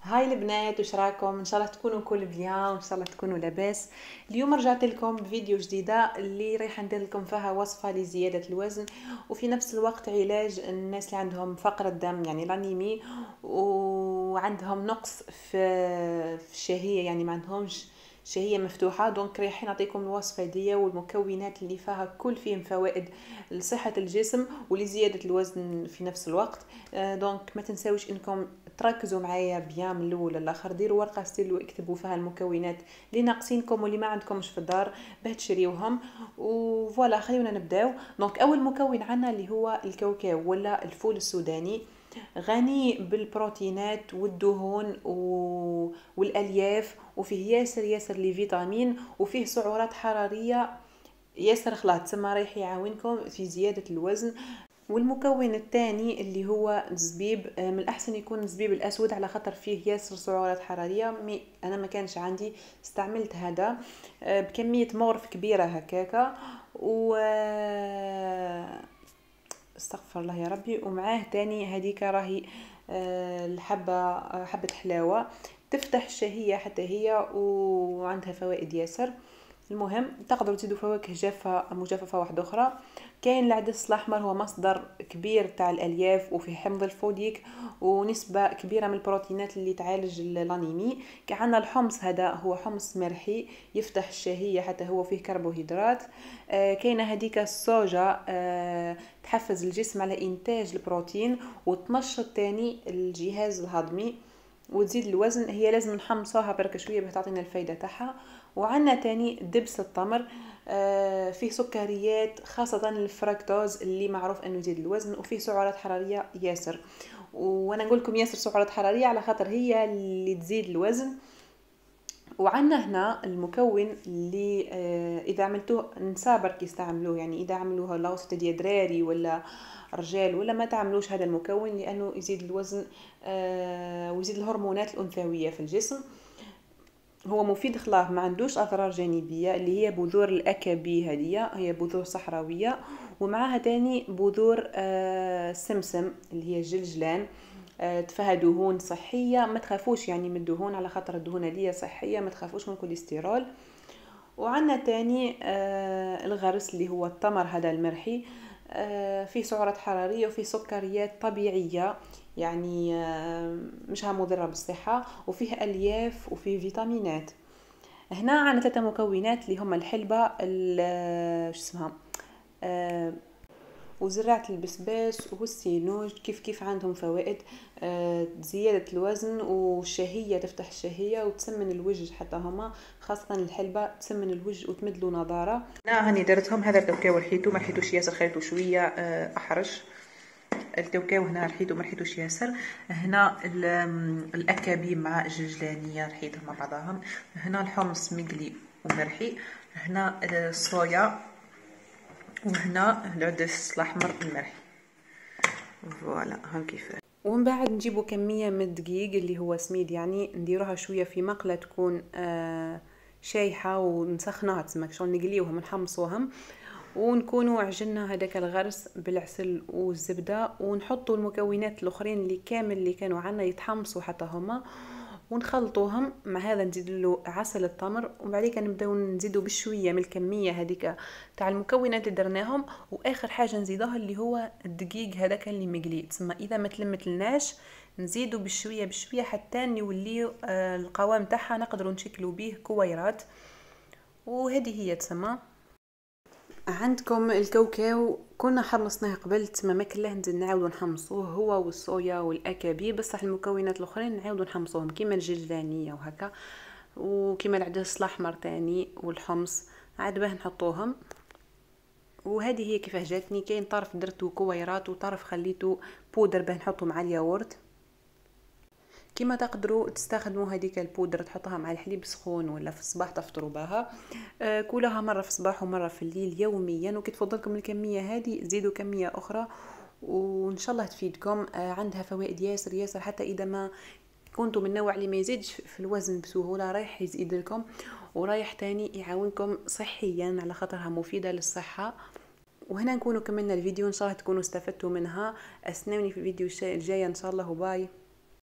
هاي البنات، وش رايكم؟ ان شاء الله تكونوا كل بيان وان شاء الله تكونوا لاباس. اليوم رجعت لكم بفيديو جديده اللي رايحه ندير لكم فيها وصفه لزياده الوزن وفي نفس الوقت علاج الناس اللي عندهم فقر الدم، يعني الانيمي، وعندهم نقص في الشهيه، يعني ما عندهمش شهيه مفتوحه. دونك رايحين نعطيكم الوصفه دي والمكونات اللي فيها كل فيهم فوائد لصحه الجسم ولزياده الوزن في نفس الوقت. دونك ما تنساوش انكم تركزوا معايا بيان من الاول للاخر. ديروا ورقه ستيلو اكتبوا فيها المكونات اللي ناقصينكم واللي ما عندكمش في الدار باه تشريوهم. وفوالا خلينا نبداو. دونك اول مكون عنا اللي هو الكاوكاو ولا الفول السوداني، غني بالبروتينات والدهون والالياف، وفيه ياسر لي فيتامين، وفيه سعرات حراريه ياسر خلاص، تسمى رايح يعاونكم في زياده الوزن. والمكون الثاني اللي هو الزبيب، من الاحسن يكون الزبيب الاسود على خاطر فيه ياسر سعرات حراريه. انا ما كانش عندي، استعملت هذا بكميه مغرف كبيره هكاكا، و استغفر الله يا ربي. ومعاه تاني هذيك راهي حبه حلاوه تفتح الشهيه حتى هي، وعندها فوائد ياسر. المهم تقدروا تزيدوا فواكه جافه مجففه واحده اخرى. كاين العدس الاحمر، هو مصدر كبير تاع الالياف وفيه حمض الفوليك ونسبه كبيره من البروتينات اللي تعالج الانيمي. عندنا الحمص، هذا هو حمص مرحي يفتح الشهيه حتى هو فيه كربوهيدرات. كاينه هذيك الصوجا، تحفز الجسم على انتاج البروتين وتنشط تاني الجهاز الهضمي وتزيد الوزن. هي لازم نحمصوها برك شويه باش تعطينا الفايده تاعها. وعندنا تاني دبس التمر، فيه سكريات خاصة الفركتوز اللي معروف انه يزيد الوزن، وفيه سعرات حرارية ياسر. وانا نقول لكم ياسر سعرات حرارية على خاطر هي اللي تزيد الوزن. وعندنا هنا المكون اللي اذا عملتوه نساء برك يستعملوه، يعني اذا عملوه لوسط ديال دراري ولا رجال ولا ما تعملوش هذا المكون، لانه يزيد الوزن ويزيد الهرمونات الانثويه في الجسم. هو مفيد خلاص، ما عندوش اضرار جانبيه. اللي هي بذور الاكابي، هذه هي بذور صحراويه، ومعها تاني بذور سمسم اللي هي الجلجلان. فيها دهون صحيه، ما تخافوش يعني من الدهون على خاطر الدهون هذه صحيه، ما تخافوش من الكوليسترول. وعندنا تاني الغرس اللي هو التمر هذا المرحي، فيه سعرات حرارية وفيه سكريات طبيعية، يعني مش مضرة بالصحة، وفيه ألياف وفيه فيتامينات. هنا عندنا 3 مكونات اللي هما الحلبة، شو اسمها، وزراعة البسباس والسينوج. كيف عندهم فوائد زيادة الوزن والشهية، تفتح الشهية وتسمن الوجه، حتى هما خاصة الحلبة تسمن الوجه وتمدلو نضارة. انا هاني درتهم. هذا الكاوكاو رحيتو ما رحيتوش ياسر، خليته شوية احرش. الكاوكاو هنا رحيتو ما رحيتوش ياسر. هنا الاكابي مع الجلجلانية رحيتهم مع بعضهم. هنا الحمص مقلي ومرحي. هنا الصويا، وهنا العدس الاحمر المرحي. فوالا هاك كيفاه. ومن بعد نجيبوا كميه من الدقيق اللي هو سميد، يعني نديروها شويه في مقله تكون شايحه ونسخنوها، تسمى شغل نقليوهم ونحمصوهم، ونكونوا عجلنا هذاك الغرس بالعسل والزبده، ونحطوا المكونات الاخرين اللي كامل اللي كانوا عنا يتحمصوا حتى هما، ونخلطوهم مع هذا. نزيد له عسل التمر، وبعديك نبداو نزيدوا بشويه من الكميه هذيك تاع المكونات اللي درناهم. واخر حاجه نزيدوها اللي هو الدقيق هذاك اللي مقلي، تسمى اذا ما تلمتلناش نزيدوا بشويه حتى يولي القوام تاعها نقدروا نشكلوا به كويرات. وهذه هي تسمى. عندكم الكاوكاو كنا حمصناه قبل، تما ما كلاه نزيد نعاودو نحمصوه، هو والصويا والاكابي، بصح المكونات الاخرين نعاودو نحمصوهم كيما الجلجلانيه وهكا، وكيما العدس الاحمر تاني والحمص عاد باه نحطوهم. وهذه هي كيفاه جاتني. كاين طرف درتو كويرات وطرف خليته بودر باه نحطو مع الياغورت. كما تقدروا تستخدموا هذيك البودره تحطها مع الحليب سخون ولا في الصباح تفطروا بها. كلها مره في الصباح ومره في الليل يوميا. وكي تفضلكم الكميه هذه زيدوا كميه اخرى وان شاء الله تفيدكم. عندها فوائد ياسر حتى اذا ما كنتم من النوع اللي ما يزيدش في الوزن بسهوله رايح يزيد لكم، ورايح تاني يعاونكم صحيا على خاطرها مفيده للصحه. وهنا نكونوا كملنا الفيديو، ان شاء الله تكونوا استفدتوا منها. استنوني في الفيديو الجاي ان شاء الله، وباي.